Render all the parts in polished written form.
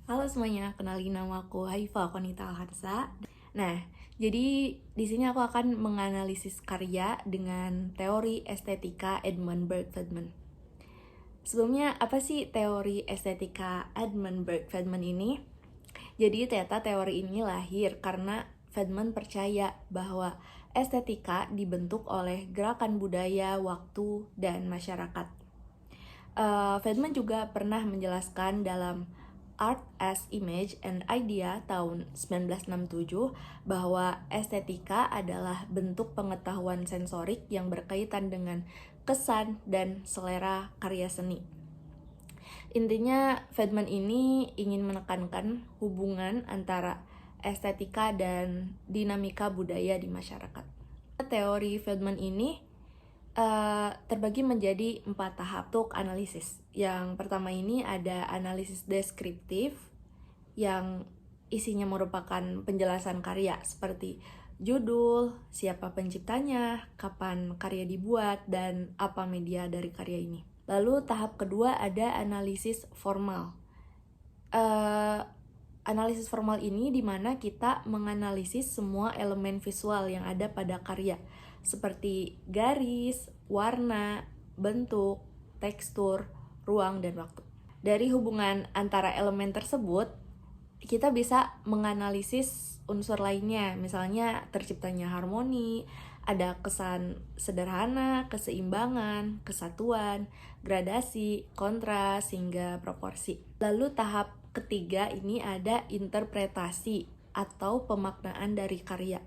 Halo semuanya, kenalin nama aku Haifa Konita Alhansa. Nah, jadi di sini aku akan menganalisis karya dengan teori estetika Edmund Bergfeldman. Sebelumnya, apa sih teori estetika Edmund Bergfeldman ini? Jadi ternyata teori ini lahir karena Feldman percaya bahwa estetika dibentuk oleh gerakan budaya, waktu, dan masyarakat. Feldman juga pernah menjelaskan dalam Art as Image and Idea tahun 1967 bahwa estetika adalah bentuk pengetahuan sensorik yang berkaitan dengan kesan dan selera karya seni. Intinya, Feldman ini ingin menekankan hubungan antara estetika dan dinamika budaya di masyarakat. Teori Feldman ini terbagi menjadi 4 tahap untuk analisis. Yang pertama ini ada analisis deskriptif yang isinya merupakan penjelasan karya seperti judul, siapa penciptanya, kapan karya dibuat, dan apa media dari karya ini. Lalu tahap kedua ada analisis formal. Analisis formal ini dimana kita menganalisis semua elemen visual yang ada pada karya seperti garis, warna, bentuk, tekstur, ruang, dan waktu. Dari hubungan antara elemen tersebut, kita bisa menganalisis unsur lainnya, misalnya terciptanya harmoni, ada kesan sederhana, keseimbangan, kesatuan, gradasi, kontras, hingga proporsi. Lalu tahap ketiga ini ada interpretasi atau pemaknaan dari karya.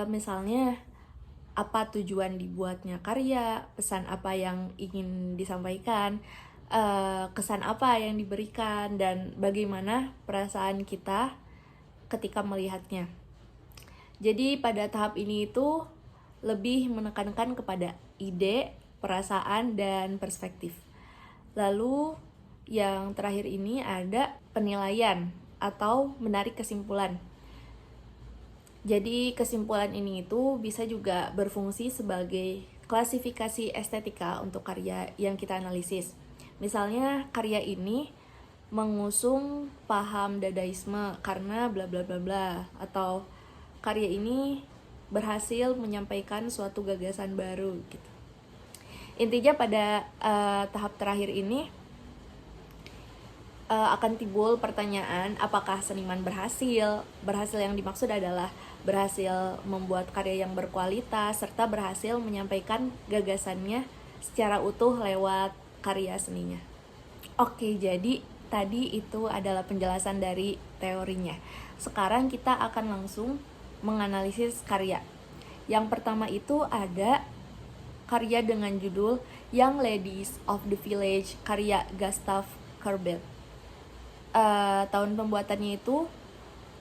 Misalnya, apa tujuan dibuatnya karya, pesan apa yang ingin disampaikan, kesan apa yang diberikan, dan bagaimana perasaan kita ketika melihatnya. Jadi pada tahap ini itu lebih menekankan kepada ide, perasaan, dan perspektif. Lalu yang terakhir ini ada penilaian atau menarik kesimpulan. Jadi kesimpulan ini itu bisa juga berfungsi sebagai klasifikasi estetika untuk karya yang kita analisis. Misalnya karya ini mengusung paham dadaisme karena bla bla bla bla, atau karya ini berhasil menyampaikan suatu gagasan baru gitu. Intinya pada tahap terakhir ini akan timbul pertanyaan apakah seniman berhasil. Berhasil yang dimaksud adalah berhasil membuat karya yang berkualitas serta berhasil menyampaikan gagasannya secara utuh lewat karya seninya. Oke, jadi tadi itu adalah penjelasan dari teorinya. Sekarang kita akan langsung menganalisis karya. Yang pertama itu ada karya dengan judul Young Ladies of the Village karya Gustav Courbet. Tahun pembuatannya itu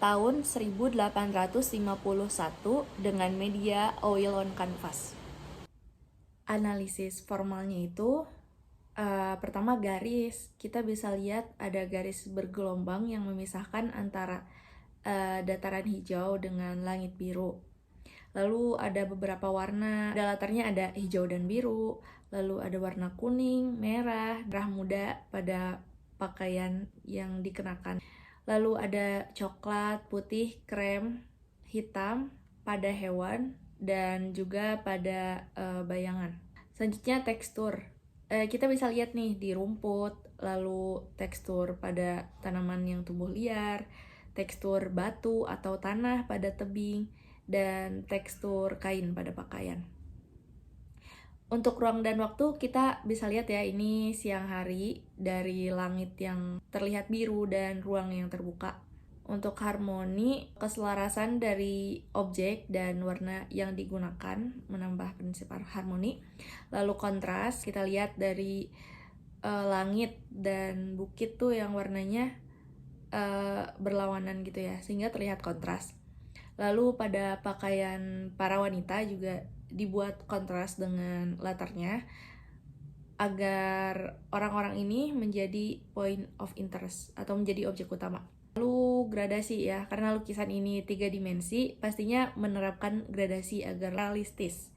tahun 1851 dengan media oil on canvas. Analisis formalnya itu pertama garis. Kita bisa lihat ada garis bergelombang yang memisahkan antara dataran hijau dengan langit biru. Lalu ada beberapa warna, ada latarnya ada hijau dan biru, lalu ada warna kuning, merah muda pada pakaian yang dikenakan. Lalu ada coklat, putih, krem, hitam pada hewan, dan juga pada bayangan. Selanjutnya tekstur. Kita bisa lihat nih di rumput, lalu tekstur pada tanaman yang tumbuh liar, tekstur batu atau tanah pada tebing, dan tekstur kain pada pakaian. Untuk ruang dan waktu kita bisa lihat ya, ini siang hari dari langit yang terlihat biru dan ruang yang terbuka. Untuk harmoni, keselarasan dari objek dan warna yang digunakan menambah prinsip harmoni. Lalu kontras, kita lihat dari langit dan bukit tuh yang warnanya berlawanan gitu ya, sehingga terlihat kontras. Lalu pada pakaian para wanita juga dibuat kontras dengan latarnya agar orang-orang ini menjadi point of interest atau menjadi objek utama. Lalu gradasi ya, karena lukisan ini 3 dimensi, pastinya menerapkan gradasi agar realistis.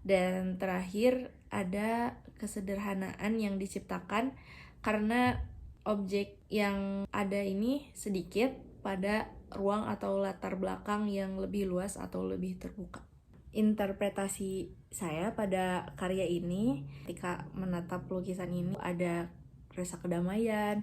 Dan terakhir ada kesederhanaan yang diciptakan karena objek yang ada ini sedikit pada ruang atau latar belakang yang lebih luas atau lebih terbuka. Interpretasi saya pada karya ini, ketika menatap lukisan ini, ada rasa kedamaian,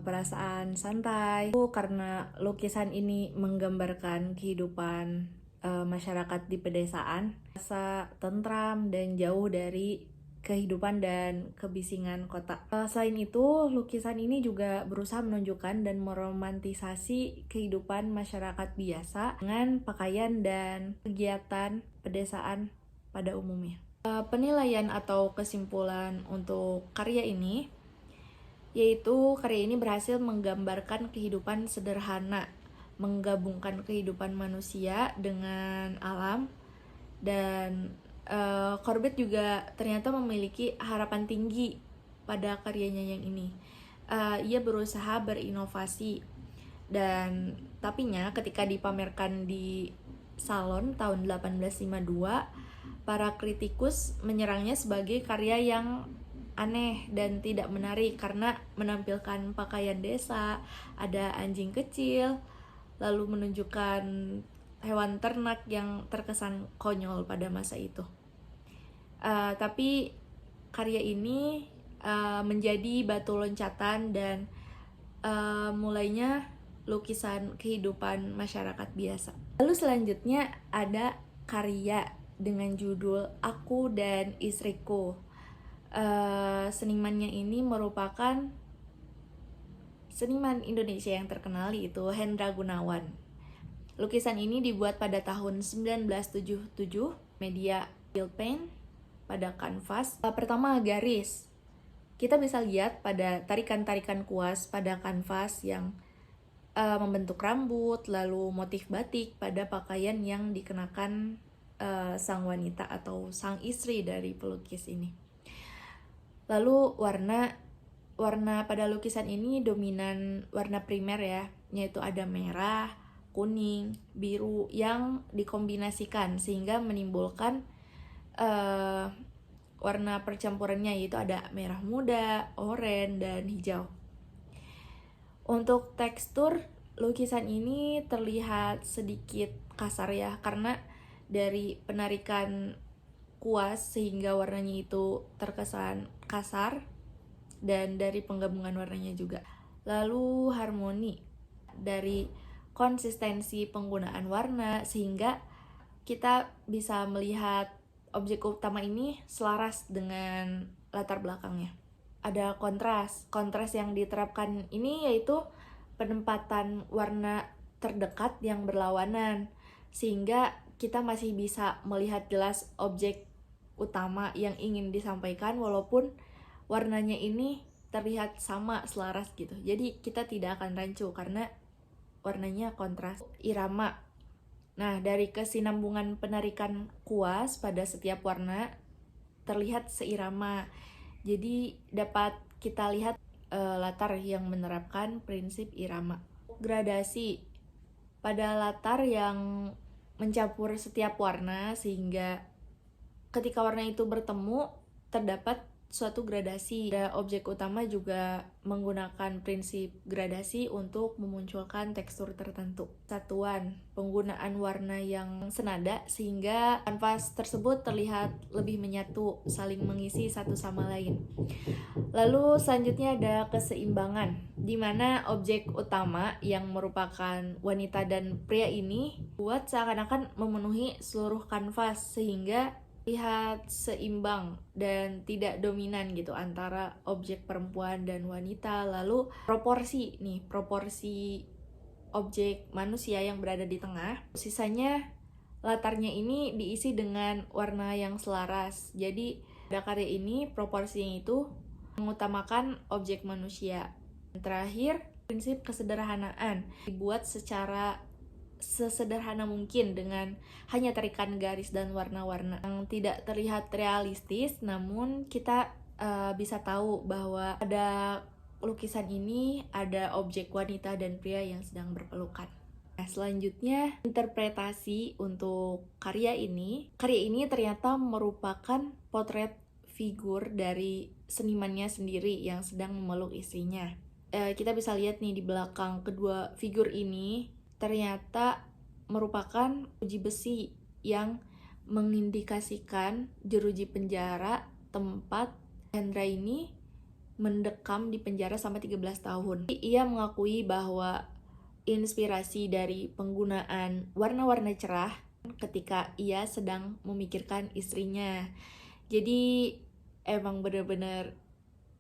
perasaan santai. Karena lukisan ini menggambarkan kehidupan masyarakat di pedesaan, rasa tentram dan jauh dari kehidupan dan kebisingan kota. Selain itu, lukisan ini juga berusaha menunjukkan dan meromantisasi kehidupan masyarakat biasa dengan pakaian dan kegiatan pedesaan pada umumnya. Penilaian atau kesimpulan untuk karya ini, yaitu karya ini berhasil menggambarkan kehidupan sederhana, menggabungkan kehidupan manusia dengan alam, dan Corbett juga ternyata memiliki harapan tinggi pada karyanya yang ini. Ia berusaha berinovasi, dan tapinya ketika dipamerkan di Salon tahun 1852, para kritikus menyerangnya sebagai karya yang aneh dan tidak menarik karena menampilkan pakaian desa, ada anjing kecil, lalu menunjukkan hewan ternak yang terkesan konyol pada masa itu. Tapi karya ini menjadi batu loncatan dan mulainya lukisan kehidupan masyarakat biasa. Lalu selanjutnya ada karya dengan judul Aku dan Istriku. Senimannya ini merupakan seniman Indonesia yang terkenal, yaitu Hendra Gunawan. Lukisan ini dibuat pada tahun 1977, media oil paint pada kanvas. Pertama, garis. Kita bisa lihat pada tarikan-tarikan kuas pada kanvas yang membentuk rambut, lalu motif batik pada pakaian yang dikenakan sang wanita atau sang istri dari pelukis ini. Lalu warna pada lukisan ini dominan warna primer ya, yaitu ada merah, kuning, biru yang dikombinasikan sehingga menimbulkan warna percampurannya, yaitu ada merah muda, oranye, dan hijau. Untuk tekstur lukisan ini terlihat sedikit kasar ya, karena dari penarikan kuas sehingga warnanya itu terkesan kasar, dan dari penggabungan warnanya juga. Lalu harmoni dari konsistensi penggunaan warna sehingga kita bisa melihat objek utama ini selaras dengan latar belakangnya. Ada kontras yang diterapkan ini yaitu penempatan warna terdekat yang berlawanan sehingga kita masih bisa melihat jelas objek utama yang ingin disampaikan walaupun warnanya ini terlihat sama, selaras gitu. Jadi kita tidak akan rancu karena warnanya kontras. Irama. Nah, dari kesinambungan penarikan kuas pada setiap warna terlihat seirama. Jadi dapat kita lihat latar yang menerapkan prinsip irama. Gradasi pada latar yang mencampur setiap warna sehingga ketika warna itu bertemu terdapat suatu gradasi. Objek utama juga menggunakan prinsip gradasi untuk memunculkan tekstur tertentu. Satuan penggunaan warna yang senada sehingga kanvas tersebut terlihat lebih menyatu, saling mengisi satu sama lain. Lalu selanjutnya ada keseimbangan, di mana objek utama yang merupakan wanita dan pria ini buat seakan-akan memenuhi seluruh kanvas sehingga lihat seimbang dan tidak dominan gitu antara objek perempuan dan wanita. Lalu proporsi objek manusia yang berada di tengah, sisanya latarnya ini diisi dengan warna yang selaras. Jadi pada karya ini proporsinya itu mengutamakan objek manusia. Terakhir, prinsip kesederhanaan dibuat secara sesederhana mungkin dengan hanya tarikan garis dan warna-warna yang tidak terlihat realistis, namun kita bisa tahu bahwa pada lukisan ini ada objek wanita dan pria yang sedang berpelukan. Nah, selanjutnya interpretasi untuk karya ini ternyata merupakan potret figur dari senimannya sendiri yang sedang memeluk istrinya. Kita bisa lihat nih di belakang kedua figur ini ternyata merupakan jeruji besi yang mengindikasikan jeruji penjara tempat Hendra ini mendekam di penjara sampai 13 tahun. Ia mengakui bahwa inspirasi dari penggunaan warna-warna cerah ketika ia sedang memikirkan istrinya. Jadi emang benar-benar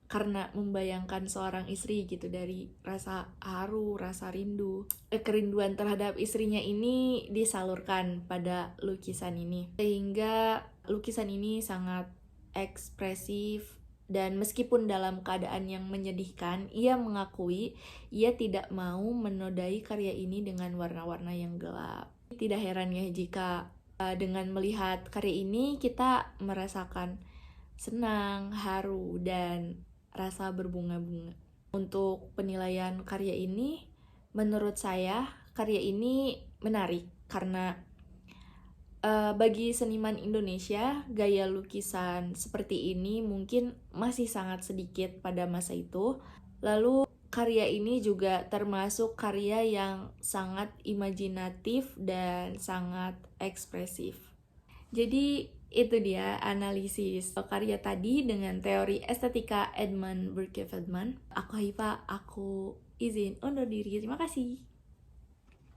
karena membayangkan seorang istri gitu, dari rasa haru, rasa rindu, kerinduan terhadap istrinya ini disalurkan pada lukisan ini. Sehingga lukisan ini sangat ekspresif, dan meskipun dalam keadaan yang menyedihkan, ia mengakui ia tidak mau menodai karya ini dengan warna-warna yang gelap. Tidak heran ya jika dengan melihat karya ini kita merasakan senang, haru, dan rasa berbunga-bunga. Untuk penilaian karya ini, menurut saya karya ini menarik karena bagi seniman Indonesia, gaya lukisan seperti ini mungkin masih sangat sedikit pada masa itu. Lalu karya ini juga termasuk karya yang sangat imajinatif dan sangat ekspresif. Jadi itu dia analisis karya tadi dengan teori estetika Edmund Burke Feldman. Aku Hifa, aku izin undur diri. Terima kasih.